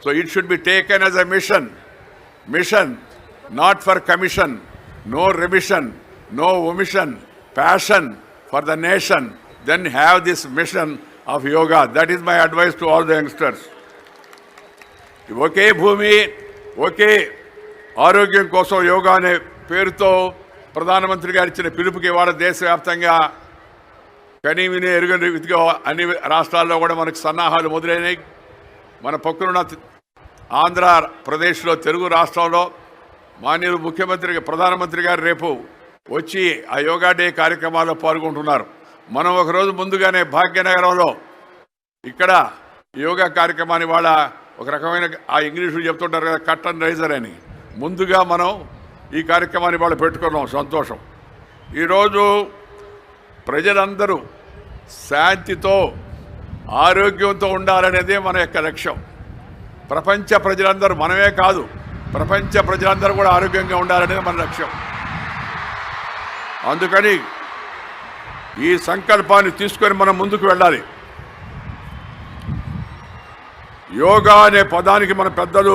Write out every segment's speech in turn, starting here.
So it should be taken as a mission, not for commission, no remission, no omission, passion for the nation. Then have this mission of yoga. That is my advice to all the youngsters. ఒకే భూమి ఒకే ఆరోగ్యం కోసం యోగా అనే పేరుతో ప్రధానమంత్రి గారు ఇచ్చిన పిలుపుకి ఇవాళ దేశవ్యాప్తంగా కనీవిని ఎరుగని రీతిగా అన్ని రాష్ట్రాల్లో కూడా మనకు సన్నాహాలు మొదలైనవి. మన పక్కనున్న ఆంధ్రప్రదేశ్లో తెలుగు రాష్ట్రంలో మాన్యులు ముఖ్యమంత్రి ప్రధానమంత్రి గారు రేపు వచ్చి ఆ యోగా డే కార్యక్రమాల్లో పాల్గొంటున్నారు. మనం ఒకరోజు ముందుగానే భాగ్యనగరంలో ఇక్కడ యోగా కార్యక్రమాన్ని వాళ్ళ ఒక రకమైన ఆ ఇంగ్లీషులు చెప్తుంటారు కదా కట్టన్ రైజర్ అని, ముందుగా మనం ఈ కార్యక్రమాన్ని వాళ్ళు పెట్టుకున్నాం. సంతోషం. ఈరోజు ప్రజలందరూ శాంతితో ఆరోగ్యంతో ఉండాలనేదే మన యొక్క లక్ష్యం. ప్రపంచ ప్రజలందరూ, మనమే కాదు ప్రపంచ ప్రజలందరూ కూడా ఆరోగ్యంగా ఉండాలనేది మన లక్ష్యం. అందుకని ఈ సంకల్పాన్ని తీసుకొని మనం ముందుకు వెళ్ళాలి. యోగా అనే పదానికి మన పెద్దలు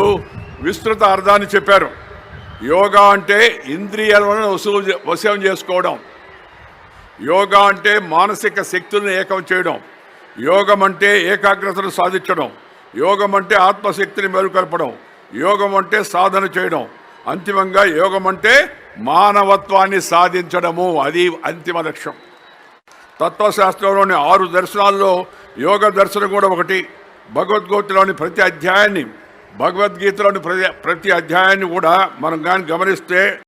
విస్తృత అర్థాన్ని చెప్పారు. యోగా అంటే ఇంద్రియాలను వశం చేసుకోవడం, యోగా అంటే మానసిక శక్తులను ఏకం చేయడం, యోగం అంటే ఏకాగ్రతను సాధించడం, యోగం అంటే ఆత్మశక్తిని మేలుకొల్పడం, యోగం అంటే సాధన చేయడం, అంతిమంగా యోగం అంటే మానవత్వాన్ని సాధించడము. అది అంతిమ లక్ష్యం. తత్వశాస్త్రంలోని 6 దర్శనాల్లో యోగ దర్శనం కూడా ఒకటి. భగవద్గీతలోని ప్రతి అధ్యాయాన్ని కూడా మనం కానీ గమనిస్తే